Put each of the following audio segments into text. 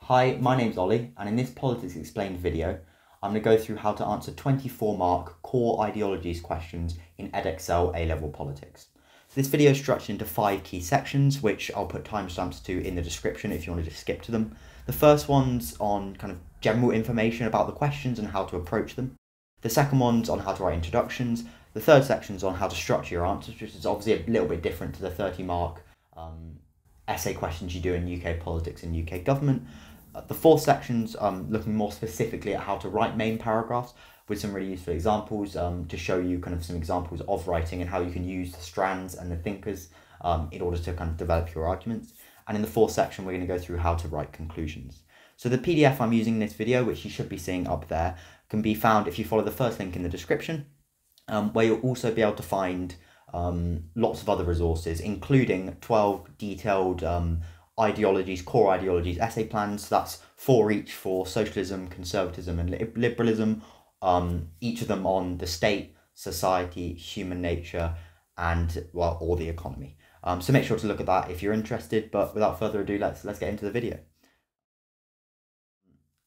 Hi, my name's Ollie, and in this Politics Explained video, I'm going to go through how to answer 24-mark core ideologies questions in Edexcel A-level politics. This video is structured into 5 key sections, which I'll put timestamps to in the description if you want to just skip to them. The first one's on kind of general information about the questions and how to approach them. The second one's on how to write introductions. The third section's on how to structure your answers, which is obviously a little bit different to the 30-mark essay questions you do in UK politics and UK government. The fourth section's looking more specifically at how to write main paragraphs with some really useful examples to show you kind of some examples of writing and how you can use the strands and the thinkers in order to kind of develop your arguments. And in the fourth section, we're going to go through how to write conclusions. So the PDF I'm using in this video, which you should be seeing up there, can be found if you follow the first link in the description, where you'll also be able to find lots of other resources, including 12 detailed ideologies, core ideologies, essay plans. So that's 4 each for socialism, conservatism and liberalism, each of them on the state, society, human nature and, well, or the economy. So make sure to look at that if you're interested, but without further ado, let's get into the video.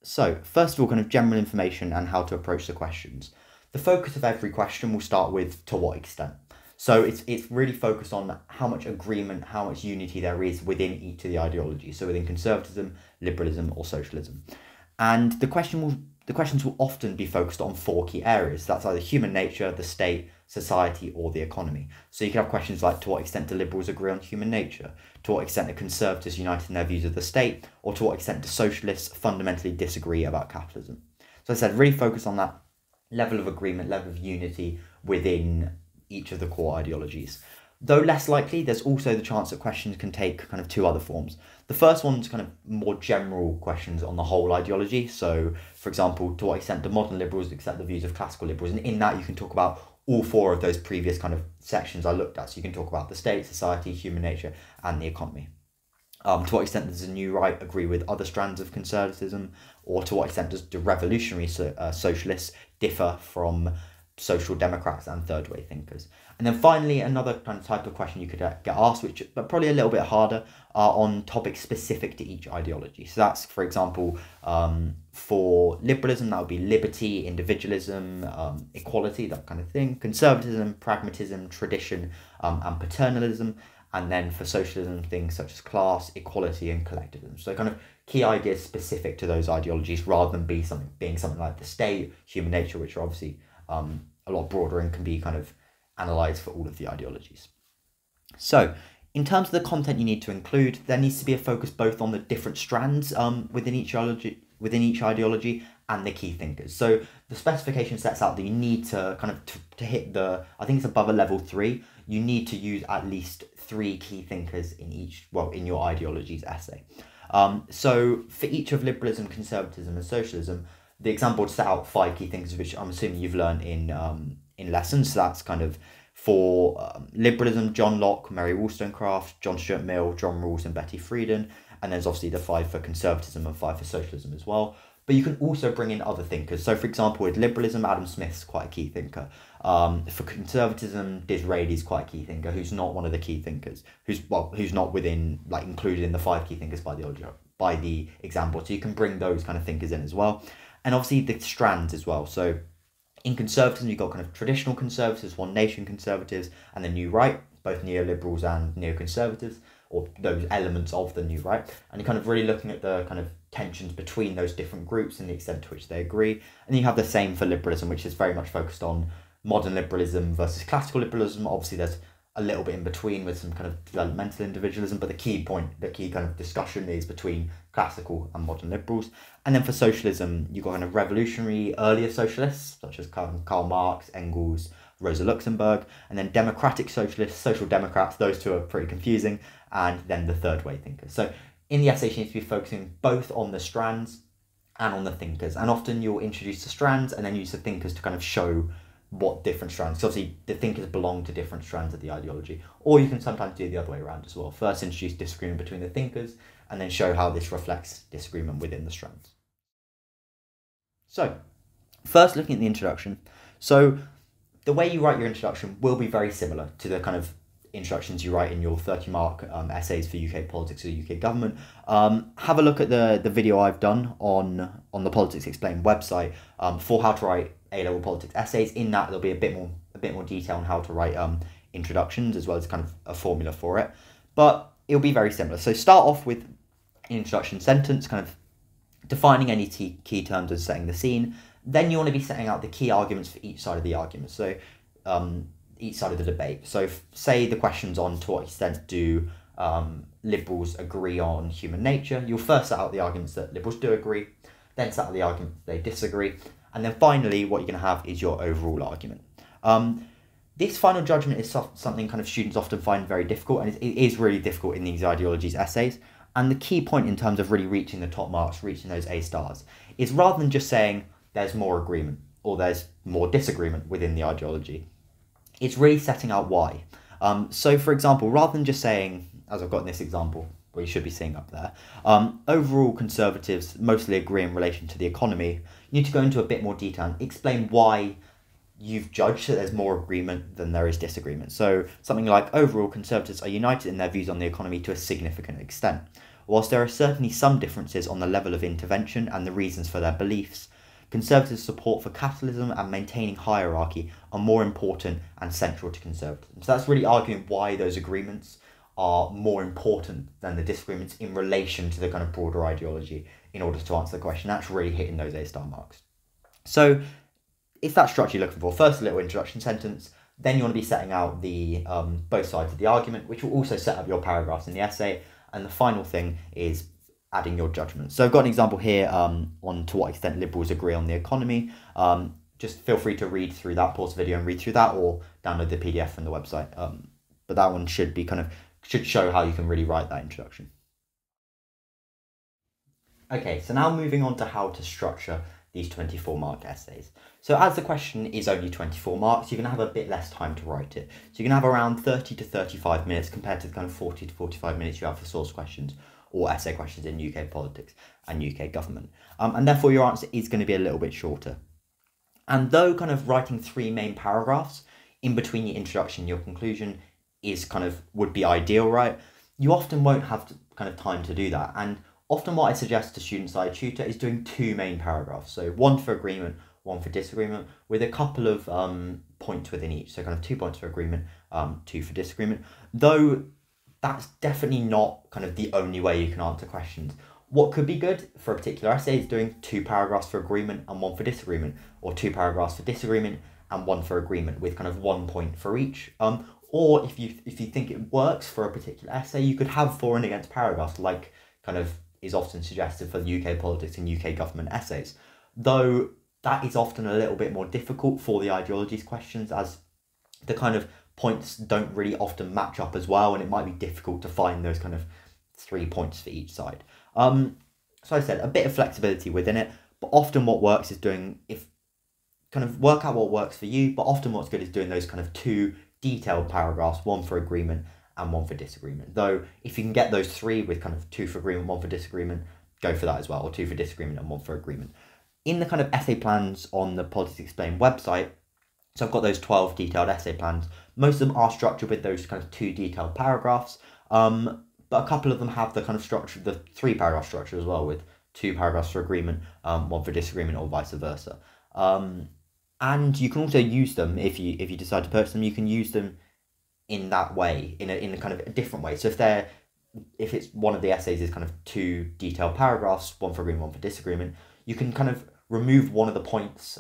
So first of all, kind of general information and how to approach the questions. The focus of every question will start with to what extent. So it's really focused on how much agreement, how much unity there is within each of the ideologies. So within conservatism, liberalism or socialism. And the questions will often be focused on 4 key areas. That's either human nature, the state, society or the economy. So you can have questions like, to what extent do liberals agree on human nature? To what extent are conservatives united in their views of the state? Or to what extent do socialists fundamentally disagree about capitalism? So as I said, really focus on that level of agreement, level of unity within each of the core ideologies. Though less likely, there's also the chance that questions can take kind of 2 other forms. The first one's kind of more general questions on the whole ideology. So, for example, to what extent do modern liberals accept the views of classical liberals? And in that, you can talk about all 4 of those previous kind of sections I looked at. So you can talk about the state, society, human nature, and the economy. To what extent does the new right agree with other strands of conservatism? Or to what extent do revolutionary socialists differ from social democrats and third way thinkers? And then finally, another kind of type of question you could get asked, which but probably a little bit harder, are on topics specific to each ideology. So that's, for example, for liberalism, that would be liberty, individualism, equality, that kind of thing. Conservatism, pragmatism, tradition, and paternalism. And then for socialism, things such as class, equality, and collectivism. So kind of key ideas specific to those ideologies, rather than being something like the state, human nature, which are obviously a lot broader and can be kind of analysed for all of the ideologies. So in terms of the content you need to include, there needs to be a focus both on the different strands within each ideology and the key thinkers. So the specification sets out that you need to kind of to hit the, I think it's above a level 3, you need to use at least 3 key thinkers in each, well, in your ideology's essay. So for each of liberalism, conservatism and socialism, the example would set out 5 key thinkers, which I'm assuming you've learned in lessons. So that's kind of for liberalism, John Locke, Mary Wollstonecraft, John Stuart Mill, John Rawls and Betty Friedan. And there's obviously the 5 for conservatism and 5 for socialism as well. But you can also bring in other thinkers. So for example, with liberalism, Adam Smith's quite a key thinker. For conservatism, Disraeli's quite a key thinker, who's not one of the key thinkers, who's not within, like, included in the 5 key thinkers by the example. So you can bring those kind of thinkers in as well. And obviously the strands as well. So in conservatism, you've got kind of traditional conservatives, One Nation conservatives, and the New Right, both neoliberals and neoconservatives, or those elements of the New Right. And you're kind of really looking at the kind of tensions between those different groups and the extent to which they agree. And you have the same for liberalism, which is very much focused on modern liberalism versus classical liberalism. Obviously, there's a little bit in between with some kind of developmental individualism, but the key kind of discussion is between classical and modern liberals. And then for socialism, you've got kind of revolutionary earlier socialists, such as Karl Marx, Engels, Rosa Luxemburg, and then democratic socialists, social democrats. Those 2 are pretty confusing, and then the third way thinkers. So in the essay, you need to be focusing both on the strands and on the thinkers. And often you'll introduce the strands and then use the thinkers to kind of show what different strands. So obviously the thinkers belong to different strands of the ideology. Or you can sometimes do the other way around as well. First introduce disagreement between the thinkers and then show how this reflects disagreement within the strands. So first, looking at the introduction. So the way you write your introduction will be very similar to the kind of introductions you write in your 30-mark essays for UK politics or UK government, have a look at the video I've done on the Politics Explained website for how to write A-level politics essays. In that, there'll be a bit more detail on how to write introductions, as well as kind of a formula for it. But it'll be very similar. So start off with an introduction sentence, kind of defining any key terms and setting the scene. Then you want to be setting out the key arguments for each side of the argument. So each side of the debate. So say the question's on to what extent do liberals agree on human nature. You'll first set out the arguments that liberals do agree, then set out the arguments they disagree, and then finally what you're going to have is your overall argument. This final judgment is something kind of students often find very difficult, and it is really difficult in these ideologies essays. And the key point in terms of really reaching the top marks, reaching those A stars, is rather than just saying there's more agreement or there's more disagreement within the ideology, it's really setting out why. So for example, rather than just saying, as I've got in this example, where you should be seeing up there, overall Conservatives mostly agree in relation to the economy, you need to go into a bit more detail and explain why you've judged that there's more agreement than there is disagreement. So something like, overall Conservatives are united in their views on the economy to a significant extent. Whilst there are certainly some differences on the level of intervention and the reasons for their beliefs, Conservatives' support for capitalism and maintaining hierarchy are more important and central to conservatism. So that's really arguing why those agreements are more important than the disagreements in relation to the kind of broader ideology in order to answer the question. That's really hitting those A-star marks. So it's that structure you're looking for. First, a little introduction sentence. Then you want to be setting out the both sides of the argument, which will also set up your paragraphs in the essay. And the final thing is adding your judgment. So I've got an example here on to what extent liberals agree on the economy. Just feel free to read through that, pause the video and read through that, or download the PDF from the website. But that one should show how you can really write that introduction. Okay, so now moving on to how to structure these 24-mark essays. So as the question is only 24 marks, you're going to have a bit less time to write it. So you're going to have around 30 to 35 minutes compared to the kind of 40 to 45 minutes you have for source questions or essay questions in UK politics and UK government. And therefore your answer is going to be a little bit shorter. And though kind of writing 3 main paragraphs in between your introduction and your conclusion is would be ideal, right? You often won't have kind of time to do that. And often what I suggest to students that I tutor is doing 2 main paragraphs. So 1 for agreement, 1 for disagreement, with a couple of points within each. So kind of 2 points for agreement, 2 for disagreement. Though that's definitely not kind of the only way you can answer questions. What could be good for a particular essay is doing 2 paragraphs for agreement and 1 for disagreement, or 2 paragraphs for disagreement and 1 for agreement, with kind of 1 point for each. Or if you think it works for a particular essay, you could have for and against paragraphs, like kind of is often suggested for the UK politics and UK government essays. Though that is often a little bit more difficult for the ideologies questions, as the kind of points don't really often match up as well, and it might be difficult to find those kind of 3 points for each side. So I said a bit of flexibility within it, but often what works is work out what works for you, but often what's good is doing those kind of 2 detailed paragraphs, 1 for agreement and 1 for disagreement. Though if you can get those 3 with kind of 2 for agreement, 1 for disagreement, go for that as well, or 2 for disagreement and 1 for agreement. In the kind of essay plans on the Politics Explained website, so I've got those 12 detailed essay plans. Most of them are structured with those kind of 2 detailed paragraphs, but a couple of them have the kind of structure, the 3 paragraph structure as well, with 2 paragraphs for agreement, 1 for disagreement, or vice versa. And you can also use them, if you decide to purchase them, you can use them in that way, in a kind of a different way. So if it's one of the essays is kind of 2 detailed paragraphs, 1 for agreement, 1 for disagreement, you can kind of remove one of the points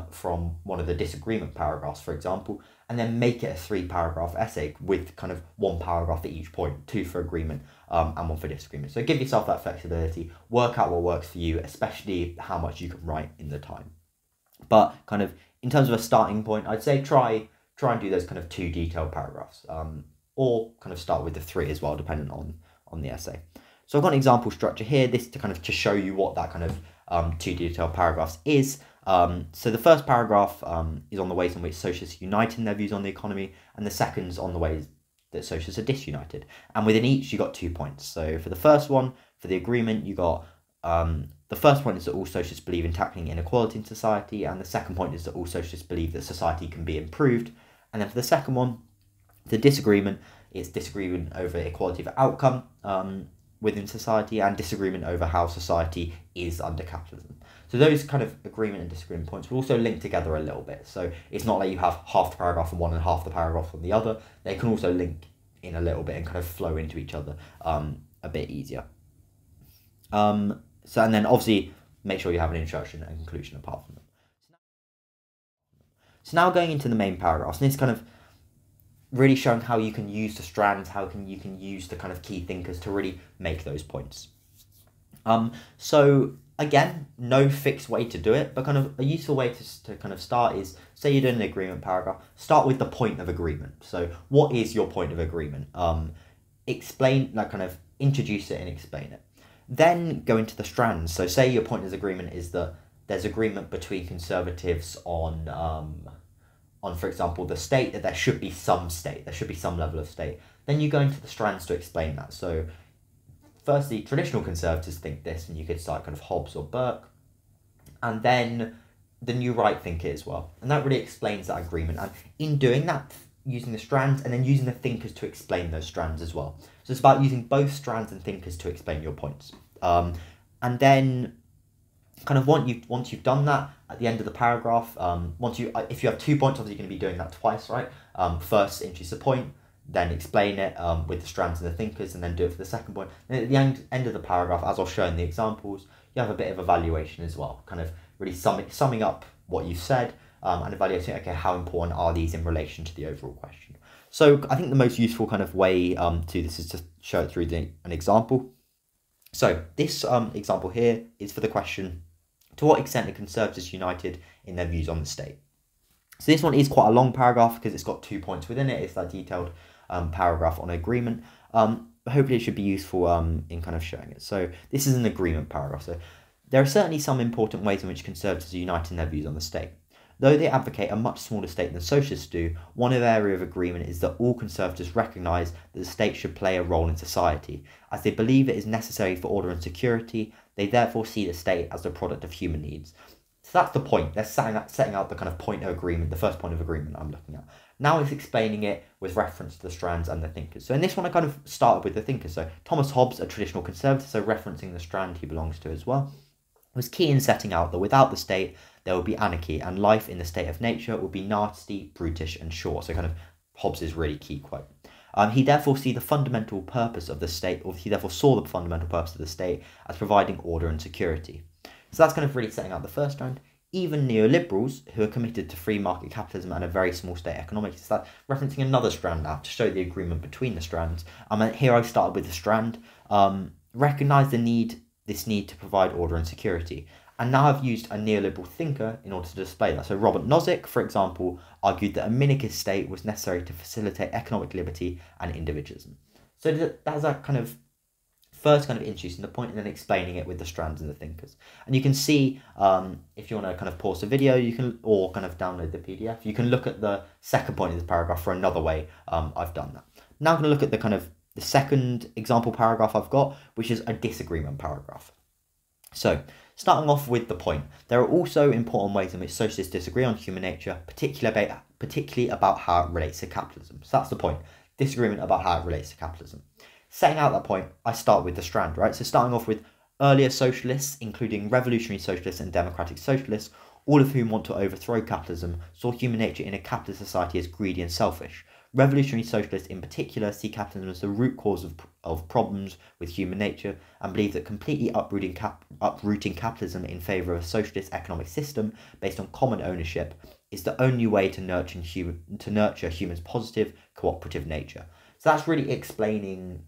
from one of the disagreement paragraphs, for example, and then make it a 3-paragraph essay with kind of 1 paragraph at each point, 2 for agreement and 1 for disagreement. So give yourself that flexibility, work out what works for you, especially how much you can write in the time. But kind of in terms of a starting point, I'd say try and do those kind of 2 detailed paragraphs, or kind of start with the 3 as well, depending on the essay. So I've got an example structure here, this to show you what that kind of 2 detailed paragraphs is. So the first paragraph is on the ways in which socialists unite in their views on the economy, and the second's on the ways that socialists are disunited. And within each, you got 2 points. So for the first one, for the agreement, you got the first point is that all socialists believe in tackling inequality in society, and the second point is that all socialists believe that society can be improved. And then for the second one, the disagreement it's disagreement over equality of outcome within society, and disagreement over how society is under capitalism. So those kind of agreement and disagreement points will also link together a little bit. So it's not like you have half the paragraph on one and half the paragraph on the other. They can also link in a little bit and kind of flow into each other a bit easier. And then obviously make sure you have an introduction and conclusion apart from them. So now going into the main paragraphs, and it's kind of really showing how you can use the strands, you can use the kind of key thinkers to really make those points. So again, no fixed way to do it, but kind of a useful way to kind of start is, say you're doing an agreement paragraph, start with the point of agreement. So what is your point of agreement? Explain, like kind of introduce it and explain it. Then go into the strands. So say your point of agreement is that there's agreement between conservatives on, for example, the state, that there should be some state, there should be some level of state. Then you go into the strands to explain that. So firstly, traditional conservatives think this, and you could cite kind of Hobbes or Burke. And then the new right think it as well. And that really explains that agreement. And in doing that, using the strands and then using the thinkers to explain those strands as well. So it's about using both strands and thinkers to explain your points. And then kind of once you've done that, at the end of the paragraph, if you have 2 points, obviously you're going to be doing that twice, right? First introduce the point, then explain it with the strands and the thinkers, and then do it for the second point. And at the end of the paragraph, as I'll show in the examples, you have a bit of evaluation as well, kind of really summing up what you've said, and evaluating, okay, how important are these in relation to the overall question. So I think the most useful kind of way to do this is to show it through an example. So this example here is for the question, to what extent are conservatives united in their views on the state? So this one is quite a long paragraph because it's got 2 points within it. It's that detailed paragraph on agreement. Hopefully it should be useful in kind of showing it. So this is an agreement paragraph. So there are certainly some important ways in which conservatives are united in their views on the state. Though they advocate a much smaller state than socialists do, one area of agreement is that all conservatives recognise that the state should play a role in society. As they believe it is necessary for order and security, they therefore see the state as the product of human needs. So that's the point. They're setting out the kind of point of agreement, the first point of agreement I'm looking at. Now it's explaining it with reference to the strands and the thinkers. So in this one I kind of started with the thinkers. So Thomas Hobbes, a traditional conservative, so referencing the strand he belongs to as well, was key in setting out that without the state there would be anarchy, and life in the state of nature would be nasty, brutish and short. So kind of Hobbes' really key quote. He therefore saw the fundamental purpose of the state as providing order and security. So that's kind of really setting out the first strand. Even neoliberals, who are committed to free market capitalism and a very small state economics, is that referencing another strand now to show the agreement between the strands. And here I started with the strand, recognise this need to provide order and security. And now I've used a neoliberal thinker in order to display that. So Robert Nozick, for example, argued that a minarchist state was necessary to facilitate economic liberty and individualism. So that's that kind of first kind of introducing the point and then explaining it with the strands and the thinkers. And you can see, if you want to kind of pause the video, or kind of download the PDF, you can look at the second point of this paragraph for another way I've done that. Now I'm going to look at the second example paragraph I've got, which is a disagreement paragraph. So, starting off with the point, there are also important ways in which socialists disagree on human nature, particularly about how it relates to capitalism. So that's the point, disagreement about how it relates to capitalism. Setting out that point, I start with the strand, right? So starting off with earlier socialists, including revolutionary socialists and democratic socialists, all of whom want to overthrow capitalism, saw human nature in a capitalist society as greedy and selfish. Revolutionary socialists in particular see capitalism as the root cause of problems with human nature and believe that completely uprooting capitalism in favour of a socialist economic system based on common ownership is the only way to nurture humans' positive, cooperative nature. So that's really explaining,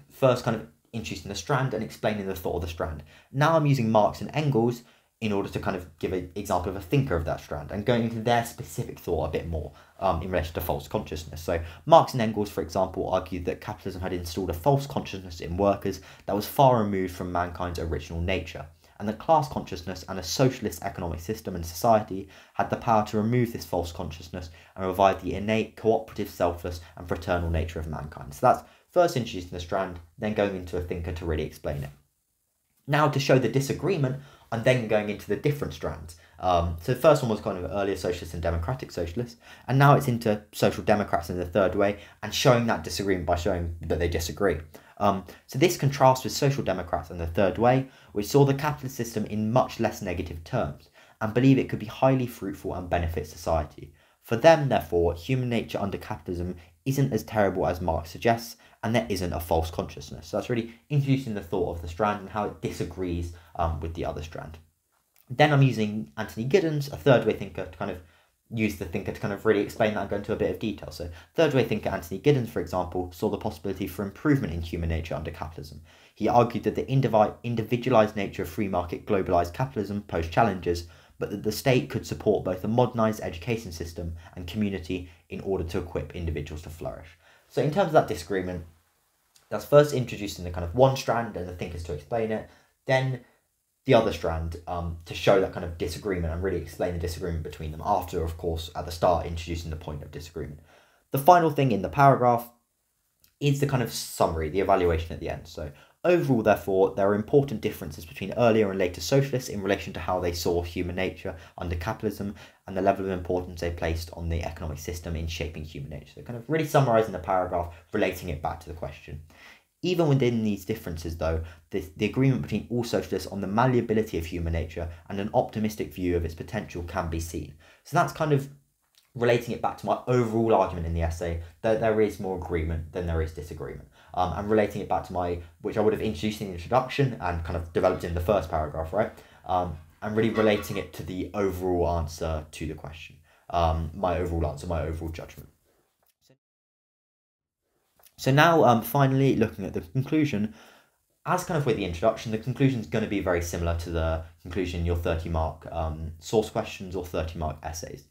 first kind of introducing the strand and explaining the thought of the strand. Now I'm using Marx and Engels in order to kind of give an example of a thinker of that strand and going into their specific thought a bit more in relation to false consciousness. So Marx and Engels, for example, argued that capitalism had installed a false consciousness in workers that was far removed from mankind's original nature, and that class consciousness and a socialist economic system and society had the power to remove this false consciousness and revive the innate, cooperative, selfless and fraternal nature of mankind. So that's first introducing the strand, then going into a thinker to really explain it. Now, to show the disagreement, and then going into the different strands. So the first one was kind of earlier socialists and democratic socialists, and now it's into social democrats in the third way, and showing that disagreement by showing that they disagree. So this contrasts with social democrats and the third way, which saw the capitalist system in much less negative terms, and believe it could be highly fruitful and benefit society. For them, therefore, human nature under capitalism isn't as terrible as Marx suggests, and there isn't a false consciousness. So that's really introducing the thought of the strand and how it disagrees with the other strand. Then I'm using Anthony Giddens, a third way thinker, to kind of use the thinker to kind of really explain that and go into a bit of detail. So third way thinker Anthony Giddens, for example, saw the possibility for improvement in human nature under capitalism. He argued that the individualized nature of free market globalized capitalism posed challenges, but that the state could support both a modernized education system and community in order to equip individuals to flourish. So in terms of that disagreement, that's first introduced in the kind of one strand and the thinkers to explain it, then the other strand to show that kind of disagreement and really explain the disagreement between them after, of course, at the start, introducing the point of disagreement. The final thing in the paragraph is the kind of summary, the evaluation at the end. So overall, therefore, there are important differences between earlier and later socialists in relation to how they saw human nature under capitalism and the level of importance they placed on the economic system in shaping human nature. So kind of really summarising the paragraph, relating it back to the question. Even within these differences, though, the agreement between all socialists on the malleability of human nature and an optimistic view of its potential can be seen. So that's kind of relating it back to my overall argument in the essay, that there is more agreement than there is disagreement. And relating it back to which I would have introduced in the introduction and kind of developed in the first paragraph, right? And really relating it to the overall answer to the question. My overall answer, my overall judgment. So now, finally, looking at the conclusion, as kind of with the introduction, the conclusion is going to be very similar to the conclusion in your 30-mark source questions or 30-mark essays.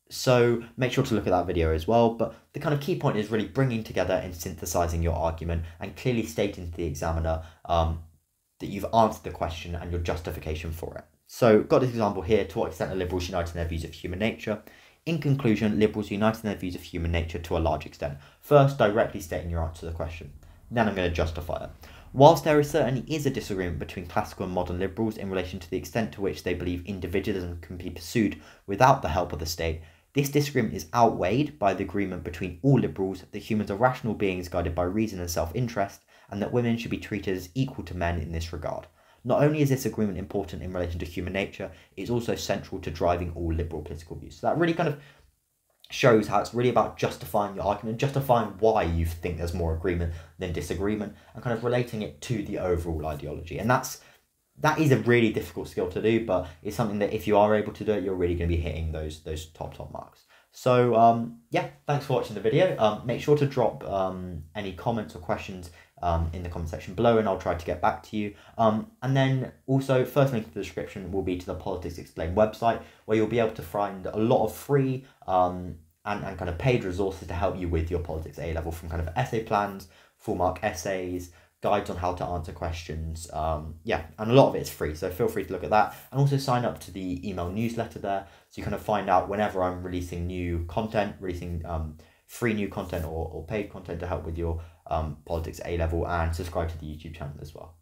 So make sure to look at that video as well. But the kind of key point is really bringing together and synthesizing your argument and clearly stating to the examiner that you've answered the question and your justification for it. So got this example here: to what extent are liberals united in their views of human nature? In conclusion, liberals unite in their views of human nature to a large extent. First, directly stating your answer to the question. Then I'm going to justify it. Whilst there certainly is a disagreement between classical and modern liberals in relation to the extent to which they believe individualism can be pursued without the help of the state, this disagreement is outweighed by the agreement between all liberals that humans are rational beings guided by reason and self-interest, and that women should be treated as equal to men in this regard. Not only is this agreement important in relation to human nature, it's also central to driving all liberal political views. So that really kind of shows how it's really about justifying your argument, justifying why you think there's more agreement than disagreement, and kind of relating it to the overall ideology. And that is a really difficult skill to do, but it's something that if you are able to do it, you're really going to be hitting those top marks. So yeah, thanks for watching the video. Make sure to drop any comments or questions in the comment section below, and I'll try to get back to you. And then also, first link in the description will be to the Politics Explained website, where you'll be able to find a lot of free and kind of paid resources to help you with your politics A-level, from kind of essay plans, full mark essays, guides on how to answer questions. Yeah, and a lot of it is free, so feel free to look at that, and also sign up to the email newsletter there, so you kind of find out whenever I'm releasing new content, free new content or paid content to help with your politics A-level, and subscribe to the YouTube channel as well.